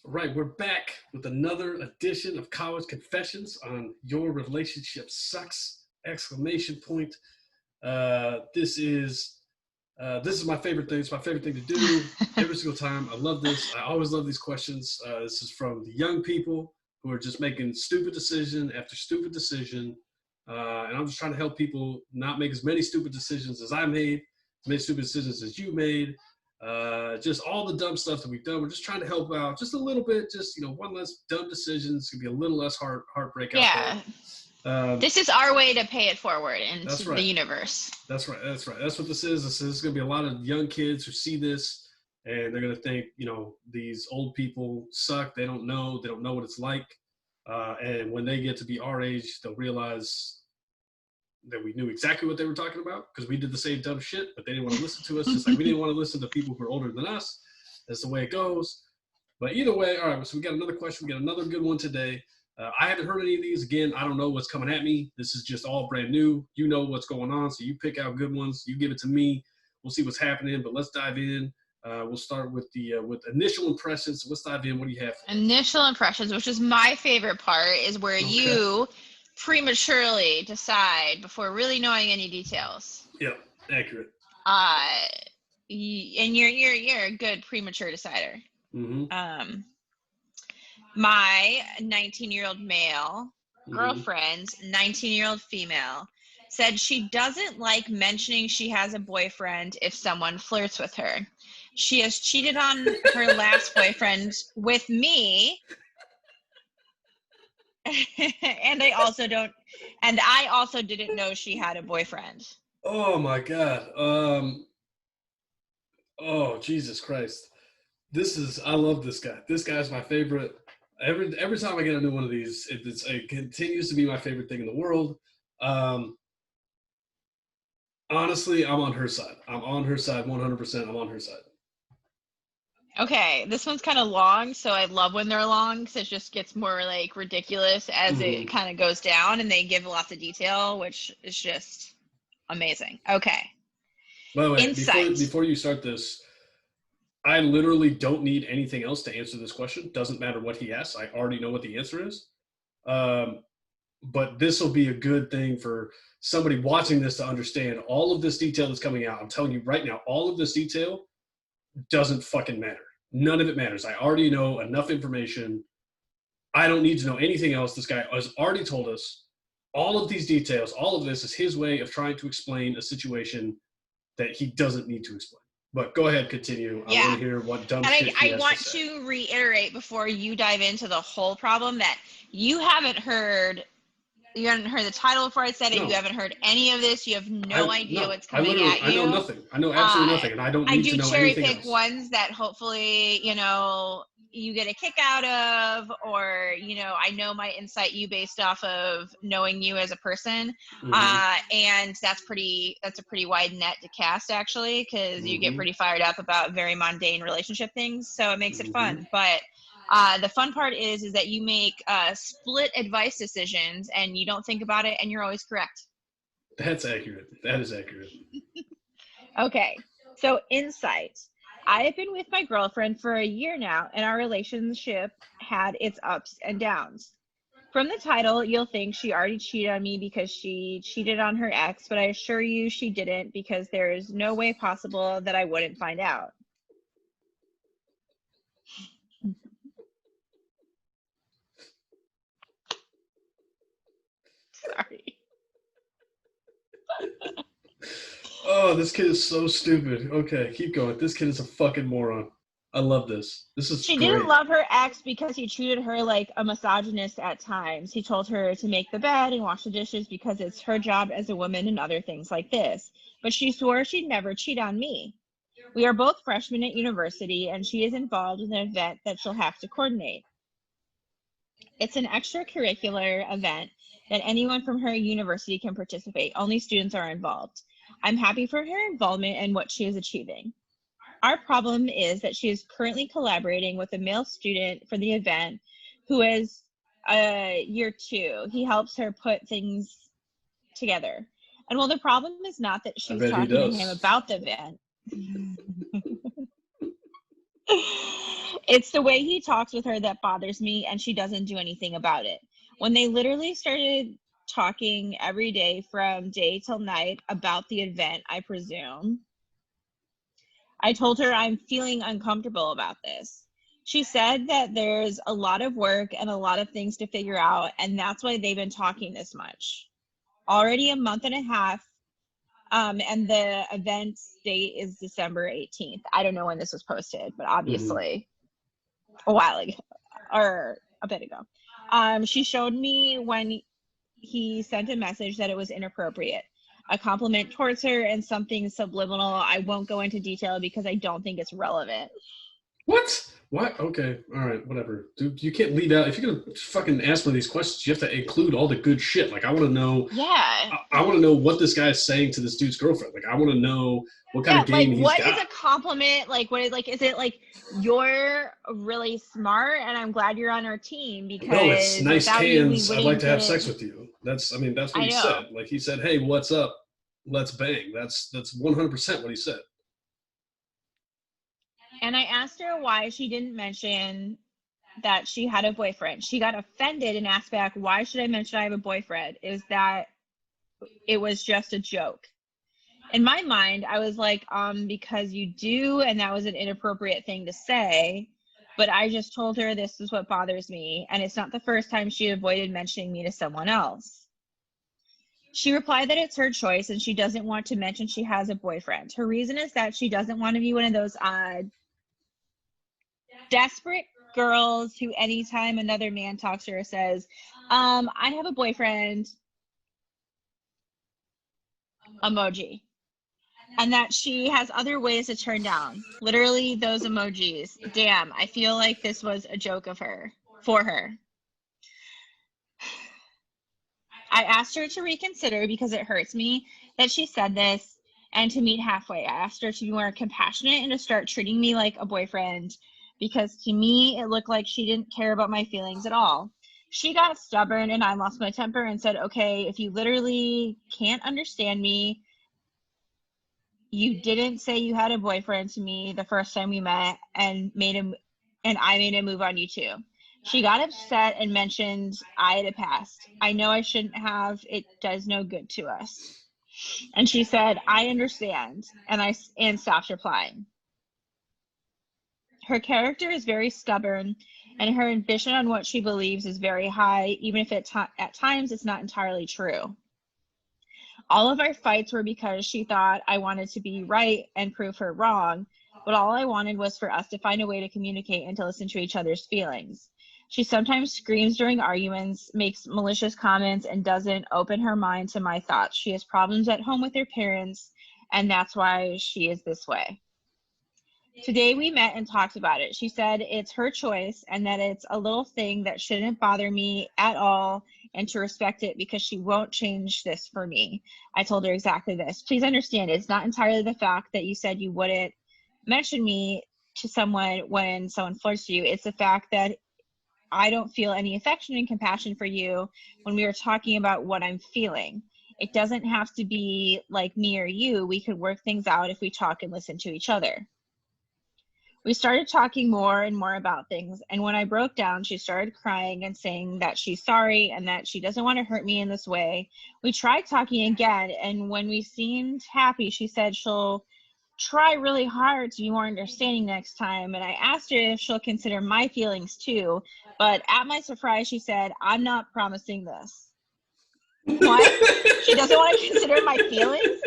Right, we're back with another edition of College Confessions on Your Relationship Sucks! Exclamation point. This is my favorite thing. It's my favorite thing to do every single time. I love this. I always love these questions. This is from the young people who are just making stupid decision after stupid decision. And I'm just trying to help people not make as many stupid decisions as I made, as many stupid decisions as you made. Just all the dumb stuff that we've done. We're just trying to help out just a little bit. Just one less dumb decision. It's gonna be a little less heartbreak out there. Yeah. This is our way to pay it forward into right. the universe. That's right. That's right. That's what this is. This is going to be a lot of young kids who see this and they're going to think, these old people suck. They don't know. They don't know what it's like. And when they get to be our age, they'll realize that we knew exactly what they were talking about because we did the same dumb shit, but they didn't want to listen to us. Just like we didn't want to listen to people who are older than us. That's the way it goes. But either way, all right, so we got another question. We got another good one today. I haven't heard any of these. Again, I don't know what's coming at me. This is just all brand new. You know what's going on, so you pick out good ones. You give it to me. We'll see what's happening, but let's dive in. We'll start with the with initial impressions. So let's dive in. What do you have? Initial impressions, which is my favorite part, is where you prematurely decide before really knowing any details. Yep, accurate. And you're a good premature decider. Mm-hmm. My 19-year-old male girlfriend's 19-year-old female said she doesn't like mentioning she has a boyfriend if someone flirts with her. She has cheated on her last boyfriend with me. And I also didn't know she had a boyfriend. Oh my God. Oh, Jesus Christ. I love this guy. This guy's my favorite. Every time I get a new one of these, it continues to be my favorite thing in the world. Honestly, I'm on her side. I'm on her side 100%. I'm on her side. Okay, this one's kind of long, so I love when they're long because it just gets more like ridiculous as it kind of goes down, and they give lots of detail, which is just amazing. Okay. By the way, before you start this, I literally don't need anything else to answer this question. Doesn't matter what he asks. I already know what the answer is. But this will be a good thing for somebody watching this to understand all of this detail that's coming out. I'm telling you right now, all of this detail doesn't fucking matter. None of it matters. I already know enough information. I don't need to know anything else. This guy has already told us all of these details. All of this is his way of trying to explain a situation that he doesn't need to explain. But go ahead, continue. Yeah. I want to hear what dumb shit he has to say. I want to reiterate before you dive into the whole problem that you haven't heard the title before I said it. No. You haven't heard any of this. You have no idea what's coming at you. I know nothing. I know absolutely nothing, and I don't need to know anything else. I do cherry pick ones that hopefully, you get a kick out of, or, I know my insight you based off of knowing you as a person. And that's a pretty wide net to cast, actually, because you get pretty fired up about very mundane relationship things. So it makes it fun. But the fun part is that you make split advice decisions and you don't think about it and you're always correct. That's accurate. That is accurate. Okay. So insight. I have been with my girlfriend for a year now, and our relationship had its ups and downs. From the title, you'll think she already cheated on me because she cheated on her ex, but I assure you she didn't, because there is no way possible that I wouldn't find out. Sorry. Oh, this kid is so stupid. Okay, keep going. This kid is a fucking moron. I love this. This is She great. Didn't love her ex because he treated her like a misogynist at times. He told her to make the bed and wash the dishes because it's her job as a woman and other things like this. But she swore she'd never cheat on me. We are both freshmen at university, and she is involved in an event that she'll have to coordinate. It's an extracurricular event that anyone from her university can participate. Only students are involved. I'm happy for her involvement and what she is achieving. Our problem is that she is currently collaborating with a male student for the event who is year 2. He helps her put things together. And while the problem is not that she's talking to him about the event, It's the way he talks with her that bothers me, and she doesn't do anything about it. When they literally started talking every day from day till night about the event, I presume, I told her I'm feeling uncomfortable about this. She said that there's a lot of work and a lot of things to figure out, and that's why they've been talking this much. Already a month and a half, and the event date is December 18th. I don't know when this was posted, but Mhm. obviously a while ago or a bit ago. She showed me when he sent a message that it was inappropriate, a compliment towards her and something subliminal. I won't go into detail because I don't think it's relevant. What? What? Okay. All right. Whatever. Dude, you can't leave out. If you're gonna fucking ask one of these questions, you have to include all the good shit. Like, I want to know. Yeah. I want to know what this guy's saying to this dude's girlfriend. Like, I want to know what kind Yeah, of like game he's what is got. a compliment? Like what is like is it like you're really smart and I'm glad you're on our team No, it's because nice without you we cans. I'd like wouldn't to have sex get. with you. That's. I mean, that's what I he know. said. Like, he said, "Hey, what's up? Let's bang." That's 100% what he said. And I asked her why she didn't mention that she had a boyfriend. She got offended and asked back, why should I mention I have a boyfriend? Is that it was just a joke? In my mind, I was like, because you do, and that was an inappropriate thing to say. But I just told her this is what bothers me, and it's not the first time she avoided mentioning me to someone else. She replied that it's her choice and she doesn't want to mention she has a boyfriend. Her reason is that she doesn't want to be one of those desperate girls who anytime another man talks to her says, I have a boyfriend emoji. And that she has other ways to turn down. Literally those emojis. Damn, I feel like this was a joke of her for her. I asked her to reconsider because it hurts me that she said this and to meet halfway. I asked her to be more compassionate and to start treating me like a boyfriend because to me it looked like she didn't care about my feelings at all. She got stubborn and I lost my temper and said, okay, if you literally can't understand me, you didn't say you had a boyfriend to me the first time we met and I made a move on you too. She got upset and mentioned I had a past. I know I shouldn't have. It does no good to us. And she said, I understand. And stopped replying. Her character is very stubborn and her ambition on what she believes is very high, even if at times it's not entirely true. All of our fights were because she thought I wanted to be right and prove her wrong, but all I wanted was for us to find a way to communicate and to listen to each other's feelings. She sometimes screams during arguments, makes malicious comments, and doesn't open her mind to my thoughts. She has problems at home with her parents, and that's why she is this way. Today we met and talked about it. She said it's her choice and that it's a little thing that shouldn't bother me at all and to respect it because she won't change this for me. I told her exactly this. Please understand, it's not entirely the fact that you said you wouldn't mention me to someone when someone flirts you. It's the fact that I don't feel any affection and compassion for you when we are talking about what I'm feeling. It doesn't have to be like me or you. We could work things out if we talk and listen to each other. We started talking more and more about things, and when I broke down, she started crying and saying that she's sorry and that she doesn't want to hurt me in this way. We tried talking again, and when we seemed happy, she said she'll try really hard to be more understanding next time, and I asked her if she'll consider my feelings too, but at my surprise, she said, I'm not promising this. What? She doesn't want to consider my feelings?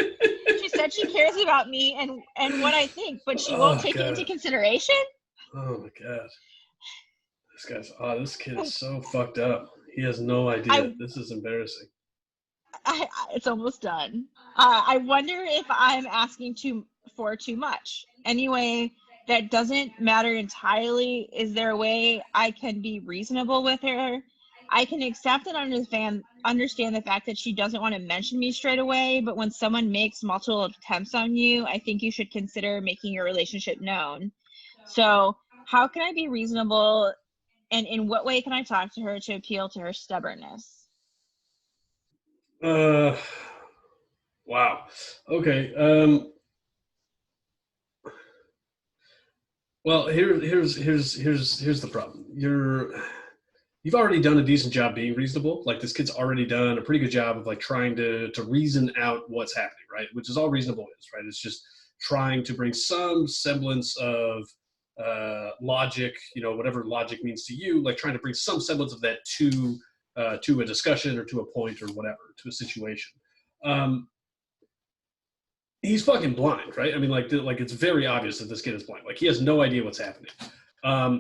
She said she cares about me and what I think, but she won't Oh take it into god. consideration? Oh my god. This guy's. Oh, this kid is so fucked up. He has no idea. I, This is embarrassing. it's almost done. I wonder if I'm asking for too much. Anyway, that doesn't matter entirely. Is there a way I can be reasonable with her? I can accept and understand the fact that she doesn't want to mention me straight away, but when someone makes multiple attempts on you, I think you should consider making your relationship known. So, how can I be reasonable and in what way can I talk to her to appeal to her stubbornness? Uh. Wow. Okay. Well, here's the problem. You've already done a decent job being reasonable. Like this kid's already done a pretty good job of like trying to reason out what's happening, right? Which is all reasonable is, right? It's just trying to bring some semblance of logic, whatever logic means to you, like trying to bring some semblance of that to a discussion or to a point or whatever, to a situation. Um, he's fucking blind, right? I mean, like it's very obvious that this kid is blind. Like he has no idea what's happening. Yeah.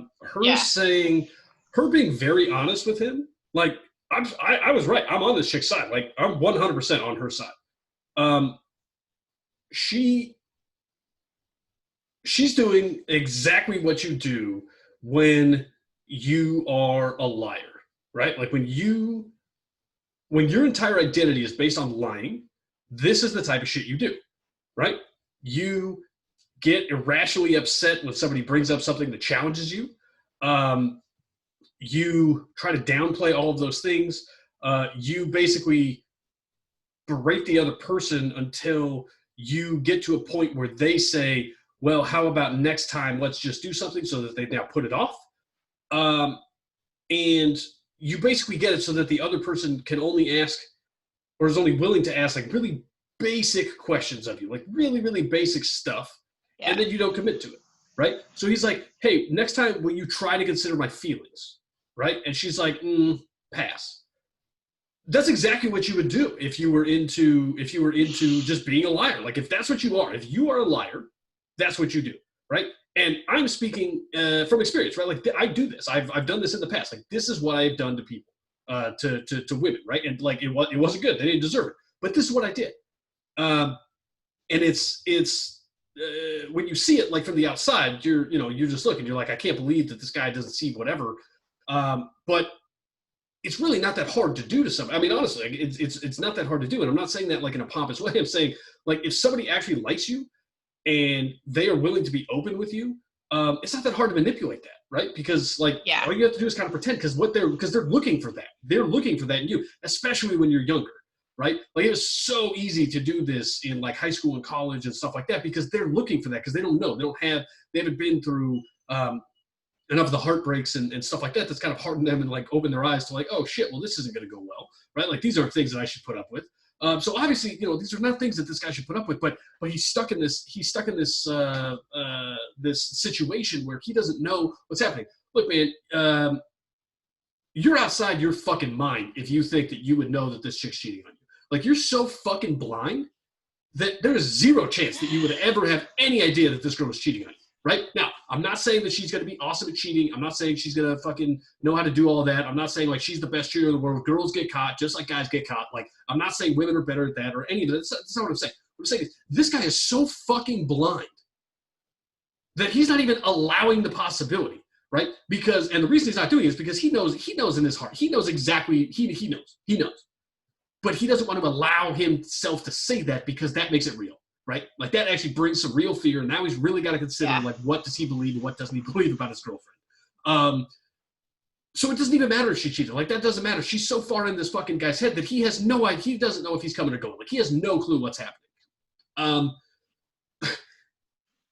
Her being very honest with him, like I was right. I'm on this chick's side. Like I'm 100% on her side. She's doing exactly what you do when you are a liar, right? Like when your entire identity is based on lying, this is the type of shit you do, right? You get irrationally upset when somebody brings up something that challenges you. You try to downplay all of those things. You basically berate the other person until you get to a point where they say, well, how about next time, let's just do something, so that they now put it off. And you basically get it so that the other person can only ask, or is only willing to ask, like really basic questions of you, like really, really basic stuff. Yeah. And then you don't commit to it, right? So he's like, hey, next time will you try to consider my feelings, right? And she's like, pass. That's exactly what you would do if you were into just being a liar. Like if that's what you are, if you are a liar, that's what you do, right? And I'm speaking from experience, right? Like I do this. I've done this in the past. Like this is what I've done to people, to women, right? And like it wasn't good. They didn't deserve it. But this is what I did. And it's when you see it like from the outside, you're just looking. You're like, I can't believe that this guy doesn't see whatever. But it's really not that hard to do to somebody. I mean, honestly, it's not that hard to do. And I'm not saying that like in a pompous way. I'm saying like if somebody actually likes you and they are willing to be open with you, it's not that hard to manipulate that, right? Because like all you have to do is kind of pretend, because they're looking for that. They're looking for that in you, especially when you're younger, right? Like it was so easy to do this in like high school and college and stuff like that, because they're looking for that, because they don't know, they haven't been through enough of the heartbreaks and stuff like that that's kind of hardened them and like opened their eyes to like, oh shit, well this isn't going to go well, right? Like these aren't things that I should put up with. So obviously, these are not things that this guy should put up with, but he's stuck in this this situation where he doesn't know what's happening. Look, man, you're outside your fucking mind if you think that you would know that this chick's cheating on you. Like you're so fucking blind that there is zero chance that you would ever have any idea that this girl was cheating on you. Right? Now, I'm not saying that she's going to be awesome at cheating. I'm not saying she's going to fucking know how to do all of that. I'm not saying like she's the best cheater in the world. Girls get caught just like guys get caught. Like, I'm not saying women are better at that or any of that. That's not what I'm saying. What I'm saying is this guy is so fucking blind that he's not even allowing the possibility, right? Because, and the reason he's not doing it is because he knows in his heart. He knows exactly, he knows. But he doesn't want to allow himself to say that, because that makes it real. Right? Like that actually brings some real fear. And now he's really got to consider like, what does he believe and what doesn't he believe about his girlfriend? So it doesn't even matter if she cheated. Like that doesn't matter. She's so far in this fucking guy's head that he has no idea. He doesn't know if he's coming or going. Like he has no clue what's happening.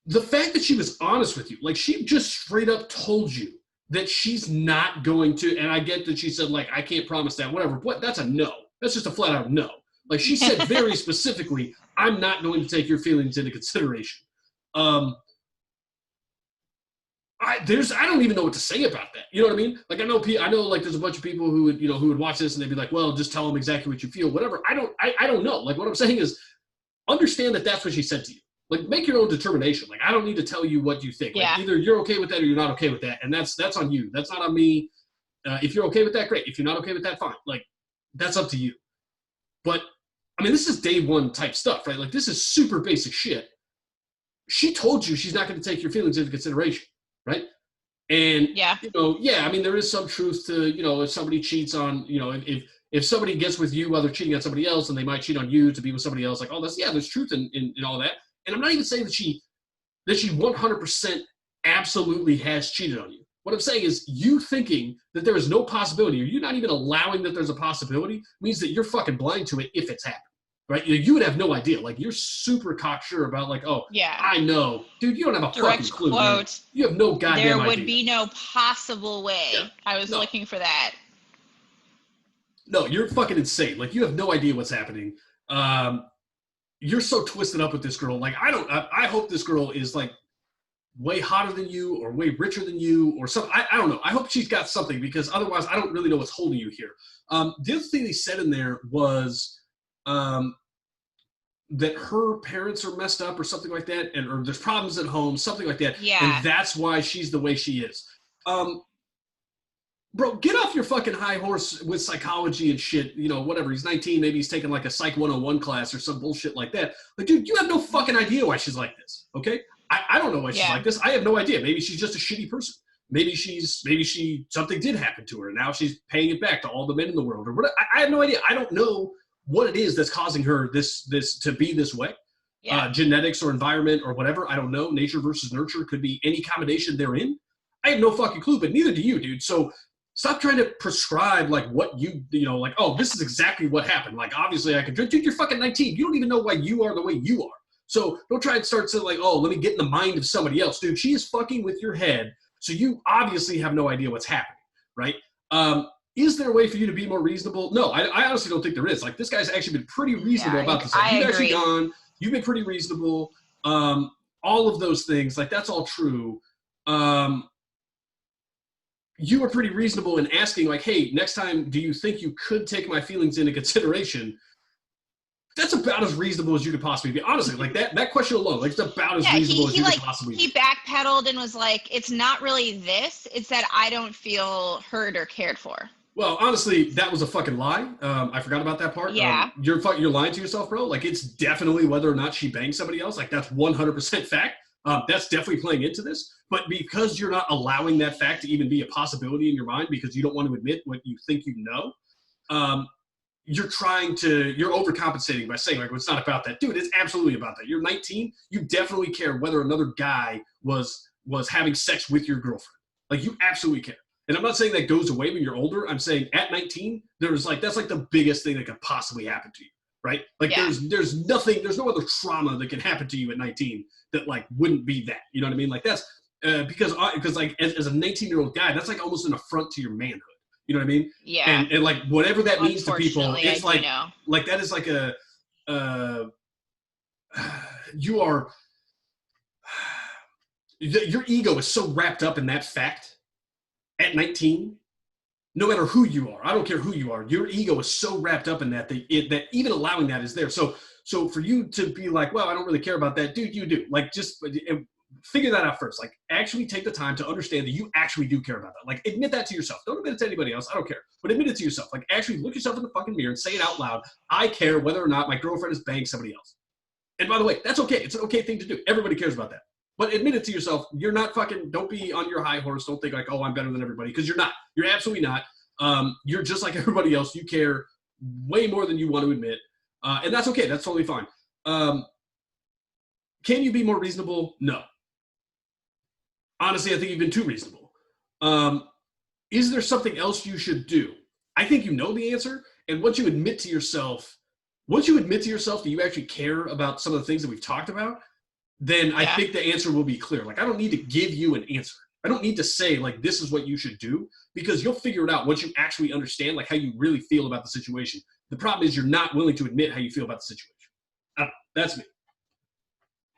The fact that she was honest with you, like she just straight up told you that she's not going to, and I get that she said like, I can't promise that, whatever, but that's a no. That's just a flat out no. Like she said very specifically, I'm not going to take your feelings into consideration. I don't even know what to say about that. You know what I mean? Like I know like there's a bunch of people who would watch this and they'd be like, well, just tell them exactly what you feel, whatever. I don't know. Like what I'm saying is understand that that's what she said to you. Like make your own determination. Like I don't need to tell you what you think. Like, either you're okay with that or you're not okay with that. And that's on you. That's not on me. If you're okay with that, great. If you're not okay with that, fine. Like that's up to you. But I mean, this is day one type stuff, right? Like this is super basic shit. She told you she's not going to take your feelings into consideration, right? And I mean, there is some truth to, if somebody cheats on, if somebody gets with you while they're cheating on somebody else, and they might cheat on you to be with somebody else, like, oh, there's truth in all that. And I'm not even saying that she 100% absolutely has cheated on you. What I'm saying is you thinking that there is no possibility, or you not even allowing that there's a possibility, means that you're fucking blind to it if it's happened, right? You would have no idea. Like, you're super cocksure about, like, oh, Yeah. I know. Dude, you don't have a Direct fucking clue, quote. man. You have no goddamn There idea. would be no possible way. Yeah. I was No. looking for that. No, you're fucking insane. Like, you have no idea what's happening. You're so twisted up with this girl. Like, I hope this girl is, like, way hotter than you or way richer than you or something. I don't know. I hope she's got something, because otherwise I don't really know what's holding you here. The other thing they said in there was that her parents are messed up or something like that, or there's problems at home, something like that. Yeah. And that's why she's the way she is. Bro, get off your fucking high horse with psychology and shit. You know, whatever. He's 19. Maybe he's taking like a Psych 101 class or some bullshit like that. Like, dude, you have no fucking idea why she's like this, okay? I don't know why she's like this. I have no idea. Maybe she's just a shitty person. Maybe something did happen to her, and now she's paying it back to all the men in the world. Or what? I have no idea. I don't know what it is that's causing her this to be this way. Yeah. Genetics or environment or whatever. I don't know. Nature versus nurture could be any combination therein. I have no fucking clue, but neither do you, dude. So stop trying to prescribe like what you know, like, oh, this is exactly what happened. Like, obviously I could drink. Dude, you're fucking 19. You don't even know why you are the way you are. So don't try and start to like, oh, let me get in the mind of somebody else. Dude, she is fucking with your head. So you obviously have no idea what's happening, right? Is there a way for you to be more reasonable? No, I honestly don't think there is. Like, this guy's actually been pretty reasonable about this. Like, you've actually gone, you've been pretty reasonable. All of those things, like, that's all true. You were pretty reasonable in asking, like, hey, next time, do you think you could take my feelings into consideration? That's about as reasonable as you could possibly be. Honestly, like, that question alone, like, it's about as reasonable as you could possibly be. He backpedaled and was like, it's not really this. It's that I don't feel heard or cared for. Well, honestly, that was a fucking lie. I forgot about that part. Yeah. You're lying to yourself, bro. Like, it's definitely whether or not she banged somebody else. Like, that's 100% fact. That's definitely playing into this. But because you're not allowing that fact to even be a possibility in your mind because you don't want to admit what you think you know, you're overcompensating by saying, like, well, it's not about that. Dude, it's absolutely about that. You're 19. You definitely care whether another guy was having sex with your girlfriend. Like, you absolutely care. And I'm not saying that goes away when you're older. I'm saying at 19, that's like the biggest thing that could possibly happen to you, right? Like, yeah. there's no other trauma that can happen to you at 19 that, like, wouldn't be that. You know what I mean? Like, that's because like, as a 19-year-old guy, that's like almost an affront to your manhood. You know what I mean? Yeah. And like, whatever that means to people, it's like that is like your ego is so wrapped up in that fact at 19, no matter who you are, I don't care who you are, your ego is so wrapped up in that that even allowing that is there. So for you to be like, well, I don't really care about that, dude, you do. Like, just figure that out first. Like, actually take the time to understand that you actually do care about that. Like, admit that to yourself. Don't admit it to anybody else. I don't care. But admit it to yourself. Like, actually look yourself in the fucking mirror and say it out loud. I care whether or not my girlfriend is banging somebody else. And by the way, that's okay. It's an okay thing to do. Everybody cares about that. But admit it to yourself. You're not fucking, don't be on your high horse. Don't think like, oh, I'm better than everybody. Because you're not. You're absolutely not. You're just like everybody else. You care way more than you want to admit. And that's okay. That's totally fine. Can you be more reasonable? No. Honestly, I think you've been too reasonable. Is there something else you should do? I think you know the answer. And once you admit to yourself that you actually care about some of the things that we've talked about, then I think the answer will be clear. Like, I don't need to give you an answer. I don't need to say, like, this is what you should do, because you'll figure it out once you actually understand, like, how you really feel about the situation. The problem is you're not willing to admit how you feel about the situation. I don't know. That's me.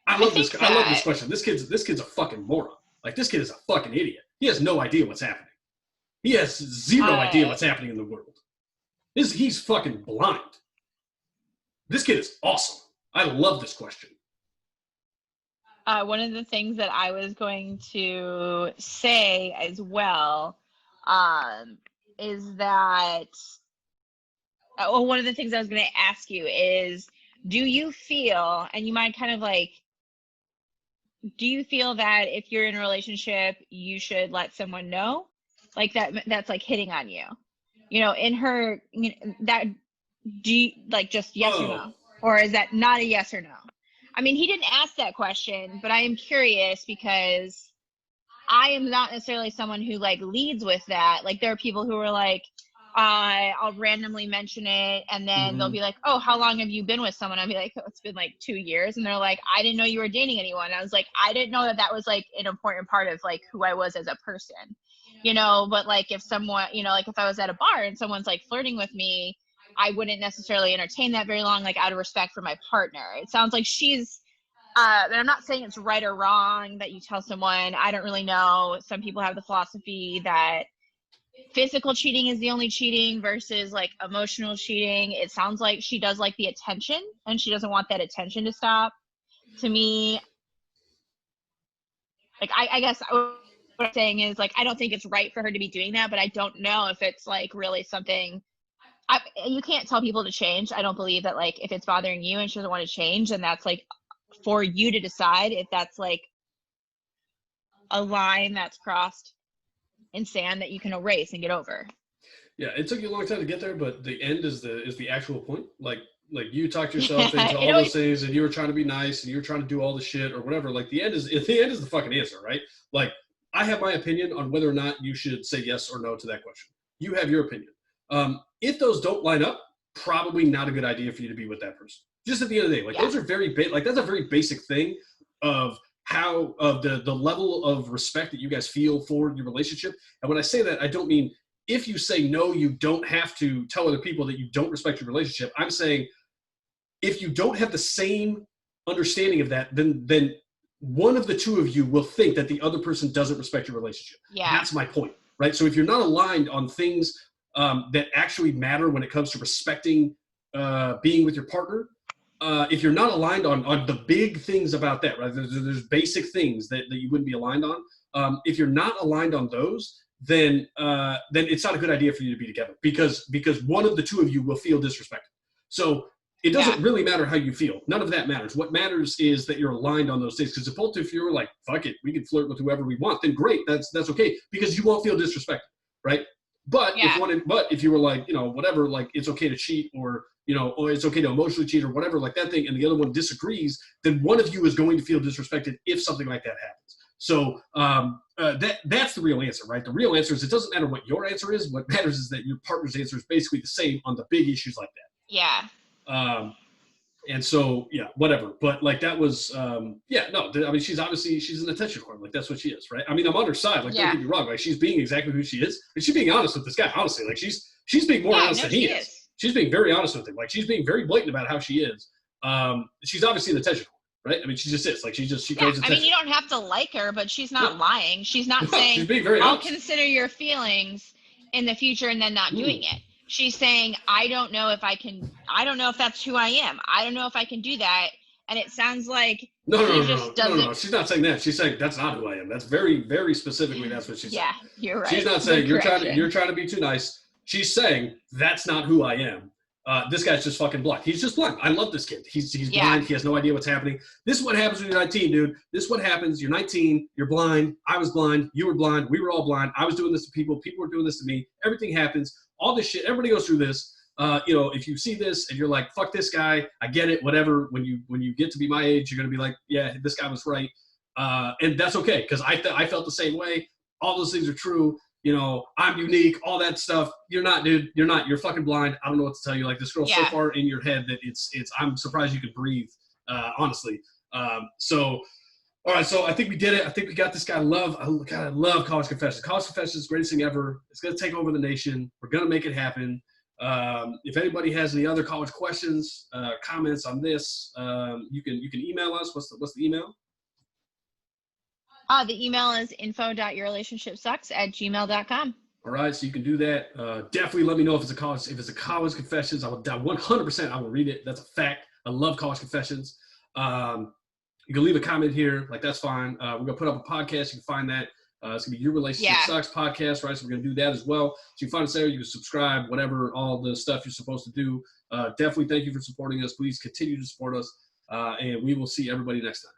I love this question. This kid's a fucking moron. Like, this kid is a fucking idiot. He has no idea what's happening. He has zero idea what's happening in the world. He's fucking blind. This kid is awesome. I love this question. One of the things that I was going to say as well is that one of the things I was going to ask you is, do you feel, and you might kind of like, do you feel that if you're in a relationship, you should let someone know, like that's like hitting on you, you know, in her, you know, that, do you, like, just yes or no, or is that not a yes or no? I mean, he didn't ask that question, but I am curious because I am not necessarily someone who like leads with that. Like, there are people who are like, I'll randomly mention it, and then they'll be like, oh, how long have you been with someone? I'll be like, oh, it's been like 2 years. And they're like, I didn't know you were dating anyone. I was like, I didn't know that was like an important part of like who I was as a person, you know. But like if someone, you know, like if I was at a bar and someone's like flirting with me, I wouldn't necessarily entertain that very long, like out of respect for my partner. It sounds like she's and I'm not saying it's right or wrong that you tell someone. I don't really know. Some people have the philosophy that physical cheating is the only cheating versus like emotional cheating. It sounds like she does like the attention, and she doesn't want that attention to stop. To me, like I guess what I'm saying is like I don't think it's right for her to be doing that, but I don't know if it's like really something. You can't tell people to change. I don't believe that like if it's bothering you and she doesn't want to change, and that's like for you to decide if that's like a line that's crossed in sand that you can erase and get over. Yeah, it took you a long time to get there, but the end is the actual point. Like you talked yourself into all those things, and you were trying to be nice, and you were trying to do all the shit or whatever. Like the end is the fucking answer, right? Like I have my opinion on whether or not you should say yes or no to that question. You have your opinion. If those don't line up, probably not a good idea for you to be with that person. Just at the end of the day, like those are very that's a very basic thing of how the level of respect that you guys feel for your relationship. And when I say that, I don't mean if you say no, you don't have to tell other people that you don't respect your relationship. I'm saying if you don't have the same understanding of that, then one of the two of you will think that the other person doesn't respect your relationship. Yeah. That's my point, right? So if you're not aligned on things that actually matter when it comes to respecting being with your partner, if you're not aligned on the big things about that, right? There's basic things that you wouldn't be aligned on. If you're not aligned on those, then it's not a good idea for you to be together because one of the two of you will feel disrespected. So it doesn't really matter how you feel. None of that matters. What matters is that you're aligned on those things. Because if you're like, fuck it, we can flirt with whoever we want, then great, that's okay because you won't feel disrespected, right? But if you were like, you know, whatever, like it's okay to cheat or, you know, or it's okay to emotionally cheat or whatever, like that thing, and the other one disagrees, then one of you is going to feel disrespected if something like that happens. So that's the real answer, right? The real answer is it doesn't matter what your answer is. What matters is that your partner's answer is basically the same on the big issues like that. Yeah. And so, yeah, whatever. But like that was, I mean, she's an attention whore. Like that's what she is, right? I mean, I'm on her side. Like, don't get me wrong. Like she's being exactly who she is. And she's being honest with this guy, honestly. Like she's being more honest than he is. She's being very honest with him. Like she's being very blatant about how she is. She's obviously an attention whore, right? I mean, she just is. Like she craves attention. I mean, you don't have to like her, but she's not lying. She's not saying, she's being very I'll honest. consider your feelings in the future and then not doing it. She's saying, I don't know if that's who I am. I don't know if I can do that. And it sounds like No. She's not saying that. She's saying that's not who I am. That's very, very specifically that's what she's saying. Yeah, you're right. She's not saying you're trying to be too nice. She's saying that's not who I am. This guy's just fucking blind. He's just blind. I love this kid. He's blind. He has no idea what's happening. This is what happens when you're 19, dude. This is what happens. You're 19. You're blind. I was blind. You were blind. We were all blind. I was doing this to people. People were doing this to me. Everything happens. All this shit. Everybody goes through this. If you see this and you're like, fuck this guy, I get it, whatever. When you get to be my age, you're going to be like, yeah, this guy was right. And that's okay. Because I felt the same way. All those things are true. You know, I'm unique, all that stuff. You're not, dude. You're not. You're fucking blind. I don't know what to tell you. Like this girl's so far in your head that it's. I'm surprised you could breathe. Honestly. All right. So I think we did it. I think we got this guy. I love College Confessions. College Confessions is the greatest thing ever. It's gonna take over the nation. We're gonna make it happen. If anybody has any other college questions, comments on this, you can email us. What's the email? The email is info.yourrelationshipsucks@gmail.com. All right, so you can do that. Definitely let me know if it's a college confessions. I will 100%. I will read it. That's a fact. I love College Confessions. You can leave a comment here. Like that's fine. We're gonna put up a podcast. You can find that. It's gonna be Your Relationship Sucks podcast, right? So we're gonna do that as well. So you can find us there. You can subscribe, whatever, all the stuff you're supposed to do. Definitely thank you for supporting us. Please continue to support us, and we will see everybody next time.